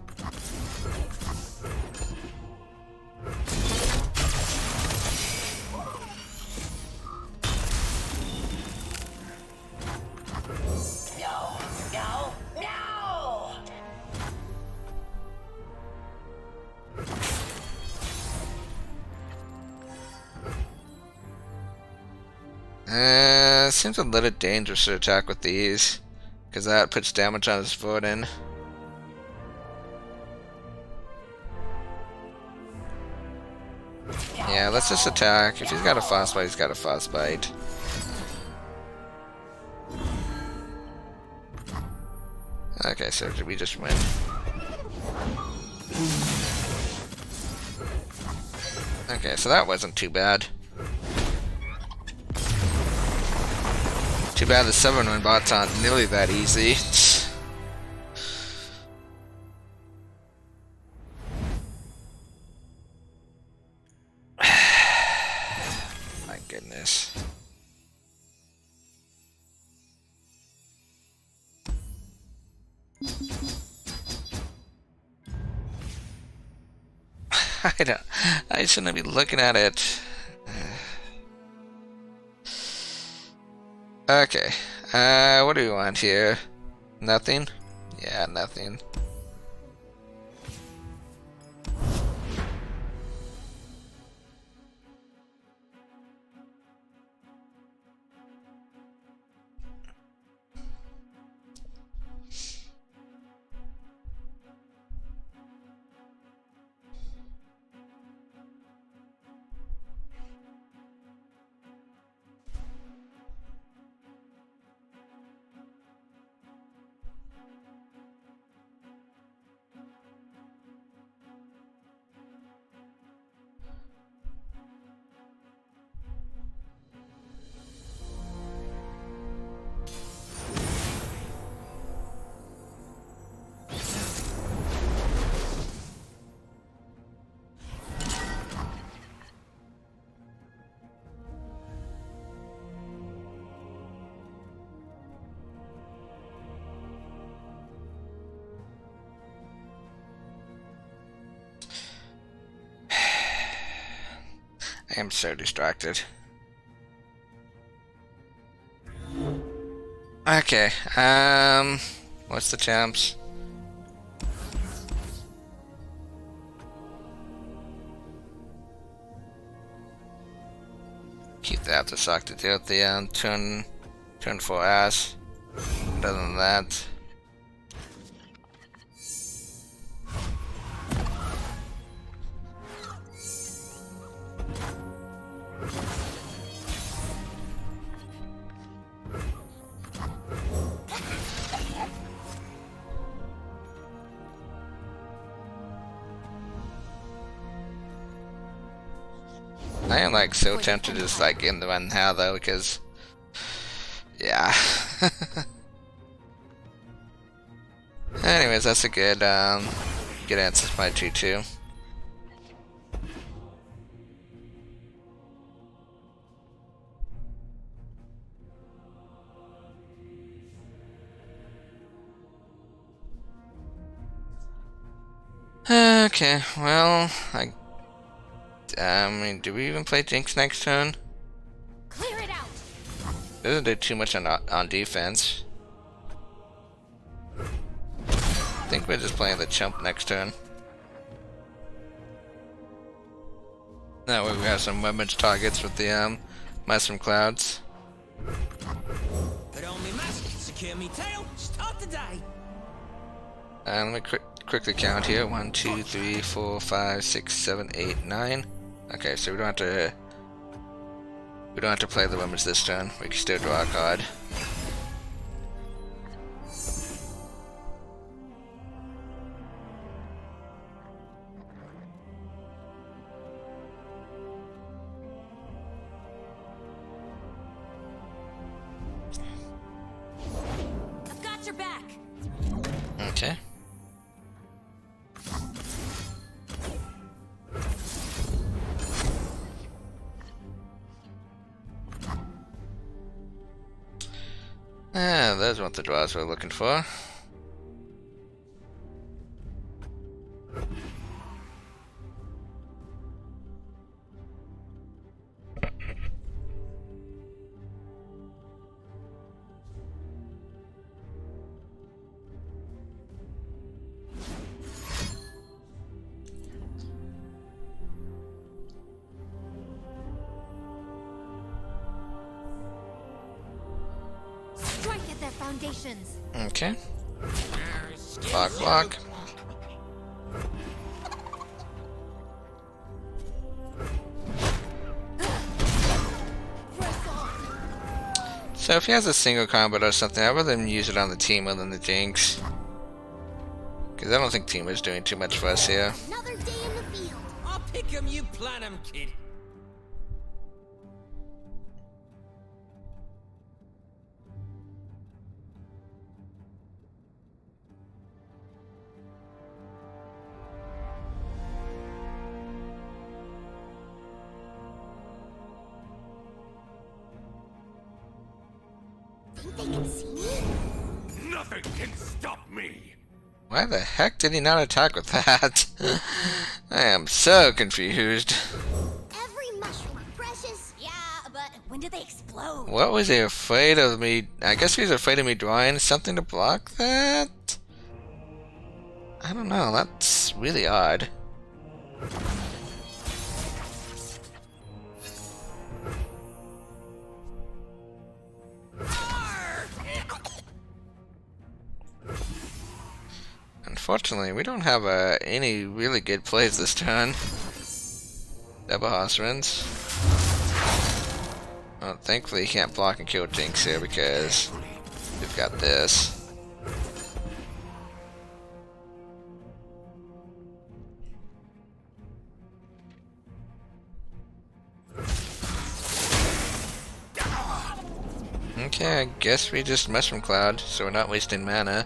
Seems a little dangerous to attack with these, because that puts damage on his footing. Yeah, let's just attack. If he's got a frostbite, he's got a frostbite. Okay, so did we just win? Okay, so that wasn't too bad. Too bad the 7-win bots aren't nearly that easy. My goodness. I shouldn't be looking at it. Okay, what do we want here? Nothing? Yeah, nothing. I am so distracted. Okay, what's the champs? Keep the aftershock to deal with the turn 4 ass. Other than that. I am like so tempted to just like end the run now though, because yeah. Anyways, that's a good good answer to my 2-2. Okay, well, I mean, do we even play Jinx next turn? Clear it out. Doesn't do too much on defense. I think we're just playing the chump next turn. That way we have some weapons targets with the mushroom clouds. Put on me mask, secure me tail, start the day. Let me quickly count here. 1, 2, 3, 4, 5, 6, 7, 8, 9. Okay, so we don't have to play the limits this turn. We can still draw a card. I've got your back. Okay. Those weren't the draws we're looking for. Strike at their foundations. Okay. Block. So if he has a single combo or something, I'd rather him use it on the Teemo than the Jinx. Because I don't think Teemo's doing too much for us here. Another day in the field. I'll pick 'em, you plan 'em, kid. Think they can see me? Nothing can stop me. Why the heck did he not attack with that? I am so confused. Every mushroom are precious. Yeah, but when do they explode? What was he afraid of me? I guess he was afraid of me drawing something to block that? I don't know, that's really odd. Unfortunately, we don't have any really good plays this turn. Double House runs. Well, thankfully he can't block and kill Jinx here because we've got this. Okay, I guess we just Mushroom Cloud, so we're not wasting mana.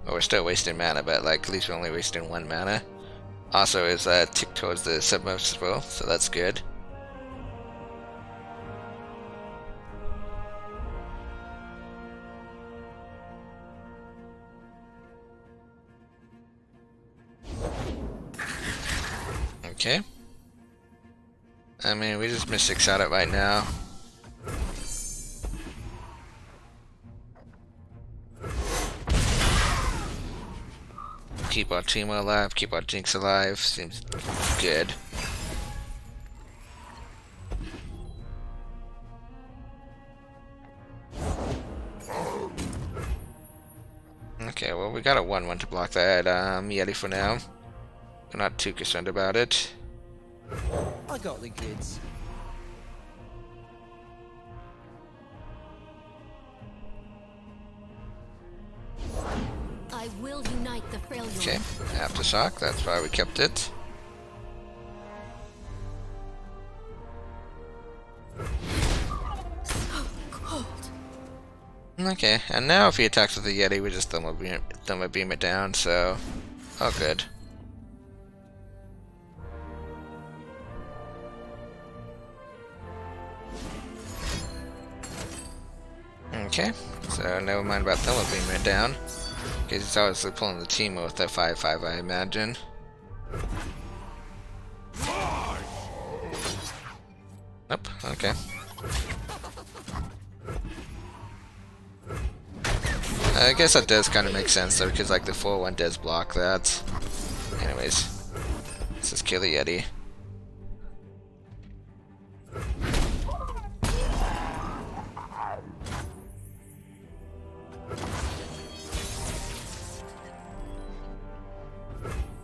Well, we're still wasting mana, but like at least we're only wasting 1 mana. Also, is tick towards the submersible, so that's good. Okay. I mean, we just missed 6 out it right now. Keep our Teemo alive, keep our Jinx alive, seems good. Okay, well we got a 1/1 to block that Yeti for now. I'm not too concerned about it. I got the goods. I will unite the failure. Okay, Aftershock, that's why we kept it. So cold. Okay, and now if he attacks with the Yeti, we just Thermal Beam it down, so all good. Okay, so never mind about Thermal Beam it down. Because he's obviously pulling the Teemo with that 5/5, I imagine. Nope, okay. I guess that does kind of make sense though, because like the 4/1 does block that. Anyways, let's just kill the Yeti.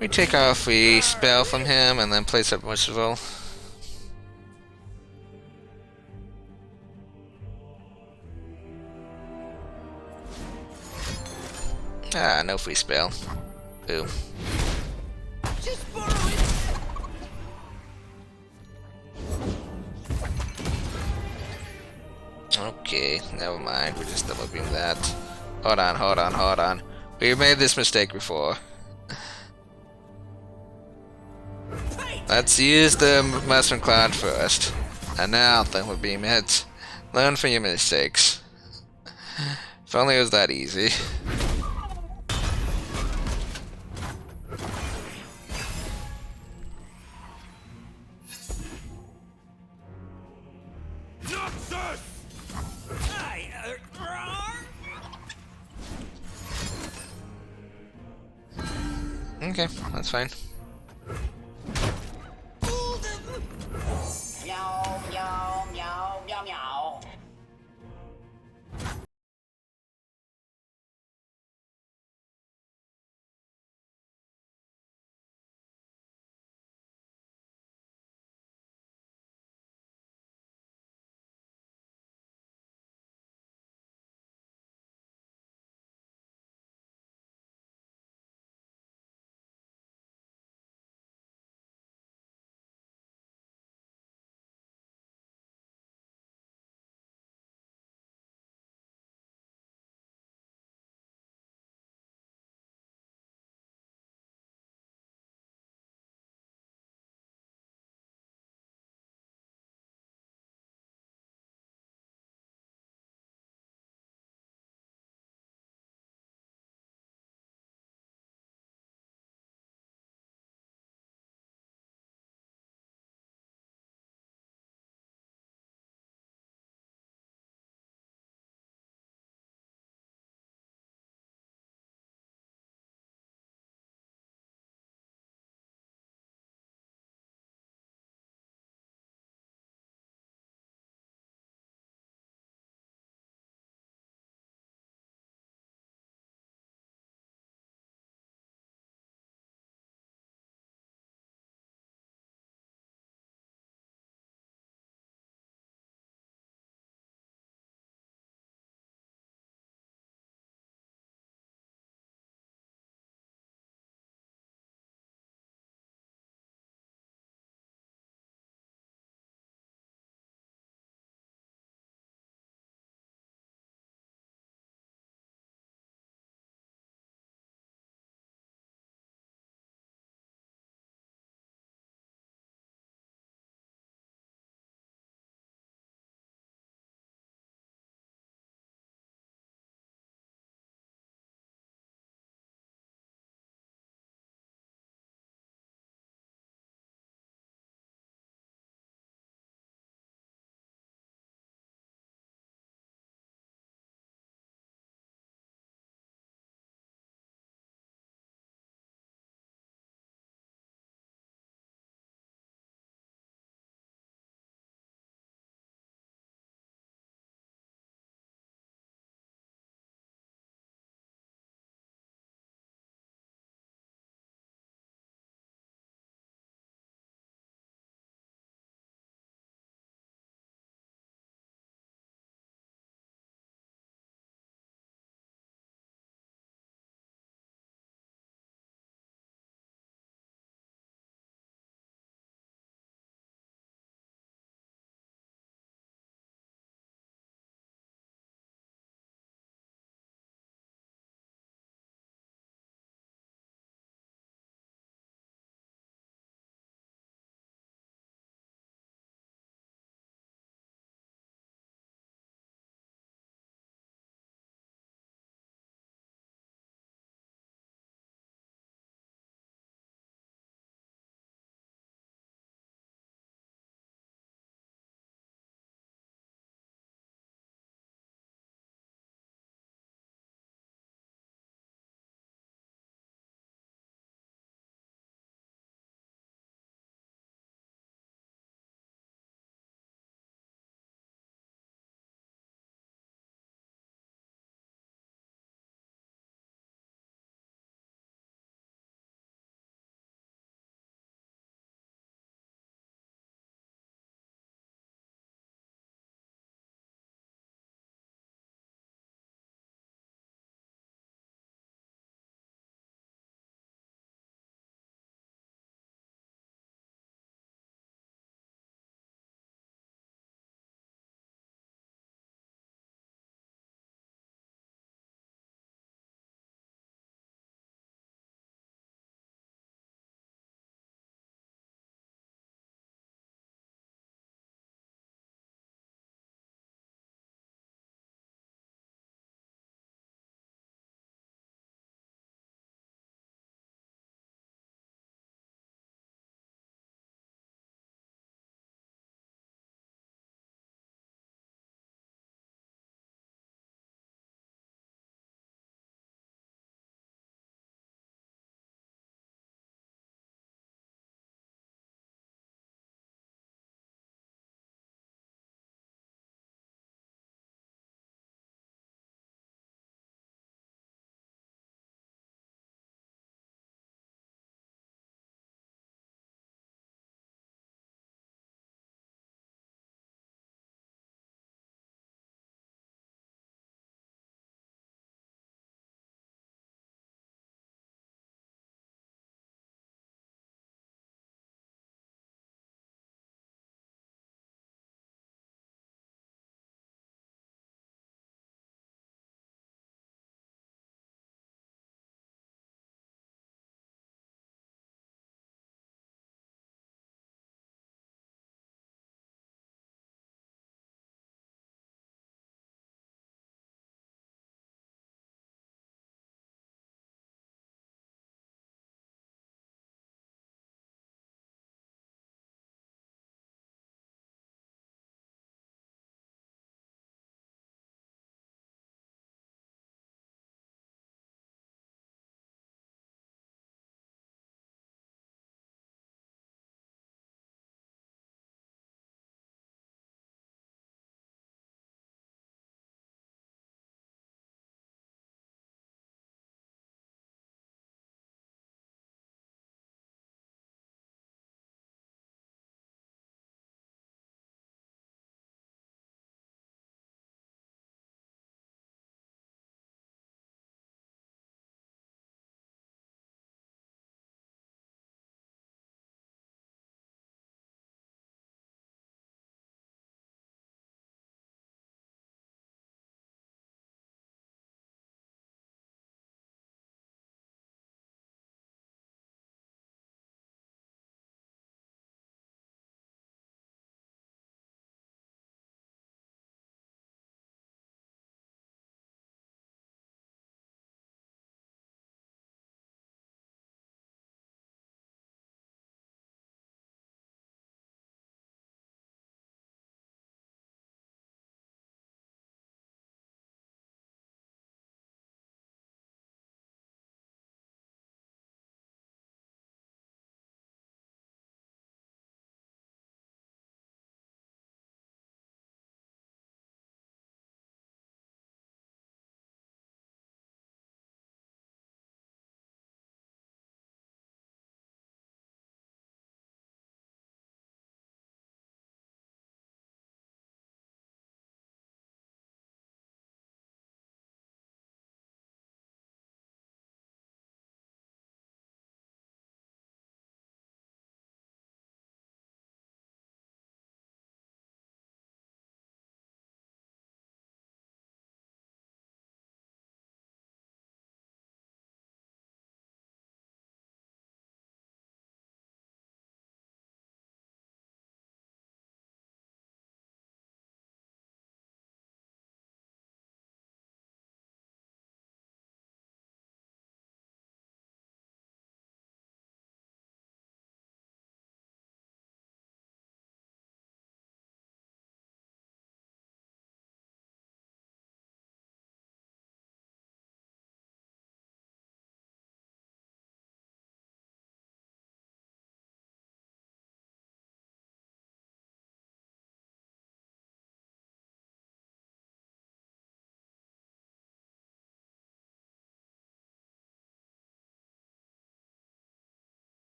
We take off the spell from him and then place Submersible. Ah, no free spell. Boo. Just borrow it. Okay, never mind. We just double beam that. Hold on, hold on, hold on. We made this mistake before. Let's use the Mushroom Cloud first. And now then we'll beam it. Learn from your mistakes. If only it was that easy. Noxus! Hey, Okay, that's fine.